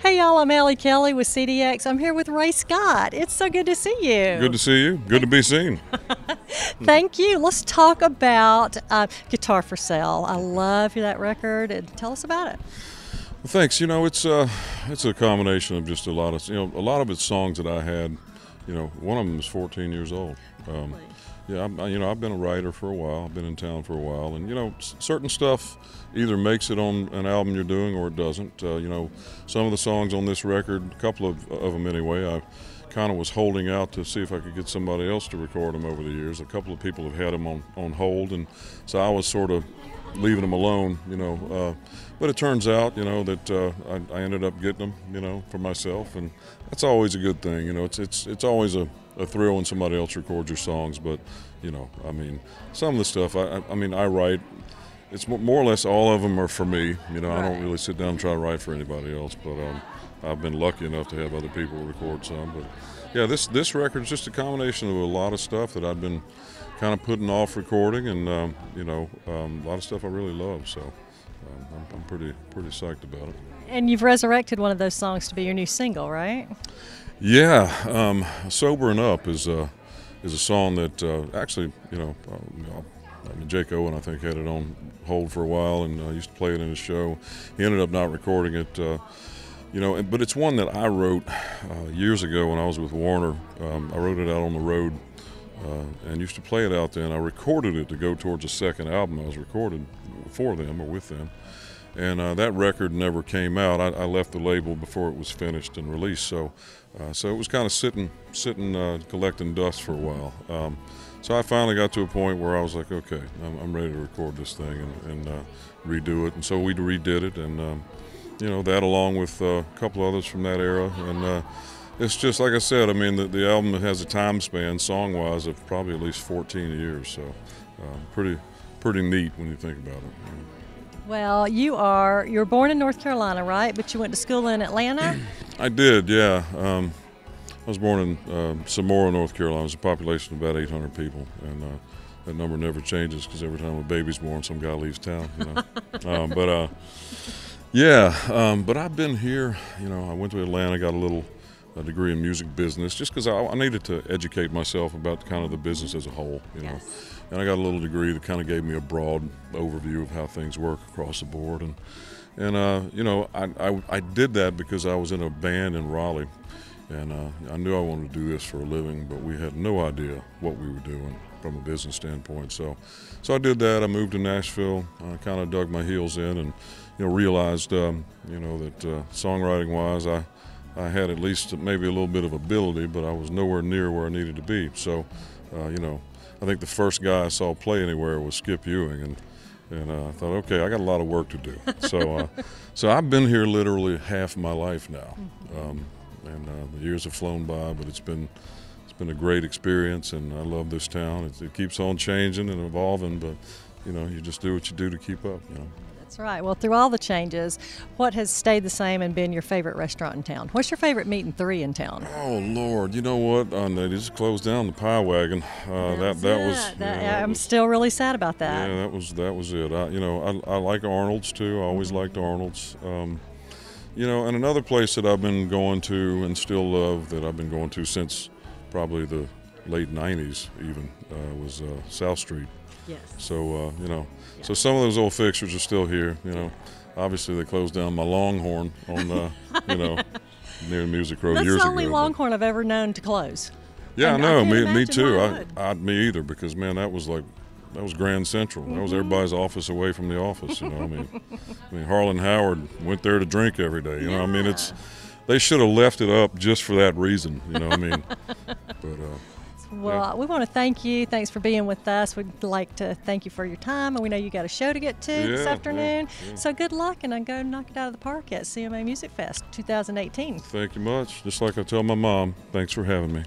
Hey y'all, I'm Kelly with CDX. I'm here with Ray Scott. It's so good to see you. Good to see you. Good to be seen. Thank you. Let's talk about Guitar for Sale. I love that record, and tell us about it. Well, thanks. It's a combination of just a lot of it's songs that I had. One of them is 14 years old. I've been a writer for a while. I've been in town for a while, and certain stuff either makes it on an album you're doing or it doesn't. Some of the songs on this record, a couple of them anyway, I kind of was holding out to see if I could get somebody else to record them over the years. A couple of people have had them on hold, and so I was sort of leaving them alone, but it turns out, that I ended up getting them, for myself, and that's always a good thing. It's always a thrill when somebody else records your songs, but some of the stuff I write. It's more or less all of them are for me. I don't really sit down and try to write for anybody else, but I've been lucky enough to have other people record some. But yeah, this record is just a combination of a lot of stuff that I've been kind of putting off recording, and a lot of stuff I really love. So I'm pretty psyched about it. And you've resurrected one of those songs to be your new single, right? Yeah, "Sobering Up" is a song that actually, Jake Owen, I think, had it on hold for a while, and used to play it in his show. He ended up not recording it, but it's one that I wrote years ago when I was with Warner. I wrote it out on the road and used to play it out there, and I recorded it to go towards a second album I was recording for them or with them. And that record never came out. I left the label before it was finished and released, so it was kind of sitting collecting dust for a while. So I finally got to a point where I was like, okay, I'm ready to record this thing and redo it. And so we redid it, and that along with a couple others from that era. And it's just like I said. The album has a time span, song-wise, of probably at least 14 years. So pretty neat when you think about it. Well, you're born in North Carolina, right? But you went to school in Atlanta? I did, yeah. I was born in Samora, North Carolina. It's a population of about 800 people, and that number never changes because every time a baby's born, some guy leaves town. But I've been here. I went to Atlanta, got a degree in music business, just because I needed to educate myself about kind of the business as a whole. And I got a little degree that kind of gave me a broad overview of how things work across the board, and I did that because I was in a band in Raleigh. And I knew I wanted to do this for a living, but we had no idea what we were doing from a business standpoint. So I did that. I moved to Nashville. I kind of dug my heels in, and realized that songwriting-wise, I had at least maybe a little bit of ability, but I was nowhere near where I needed to be. So I think the first guy I saw play anywhere was Skip Ewing, and I thought, okay, I got a lot of work to do. So I've been here literally half my life now. And the years have flown by, but it's been a great experience, and I love this town. It keeps on changing and evolving, but you just do what you do to keep up. That's right. Well, through all the changes, what has stayed the same and been your favorite restaurant in town? What's your favorite meat and three in town? Oh Lord, you know what? They just closed down the Pie Wagon. I'm still really sad about that. Yeah, that was it. I like Arnold's too. I always liked Arnold's. And another place that I've been going to and still love, that I've been going to since probably the late 90s even, was South Street. Yes. So, so some of those old fixtures are still here. Obviously they closed down my Longhorn on, near Music Road years ago. That's the only Longhorn I've ever known to close. Yeah, and I know. Me too. Me either, because, man, that was Grand Central. That was everybody's office away from the office. Harlan Howard went there to drink every day. They should have left it up just for that reason. Well, we want to thank you. Thanks for being with us. We'd like to thank you for your time, and we know you got a show to get to this afternoon. Yeah. So good luck, and I go knock it out of the park at CMA Music Fest 2018. Thank you much. Just like I tell my mom, thanks for having me.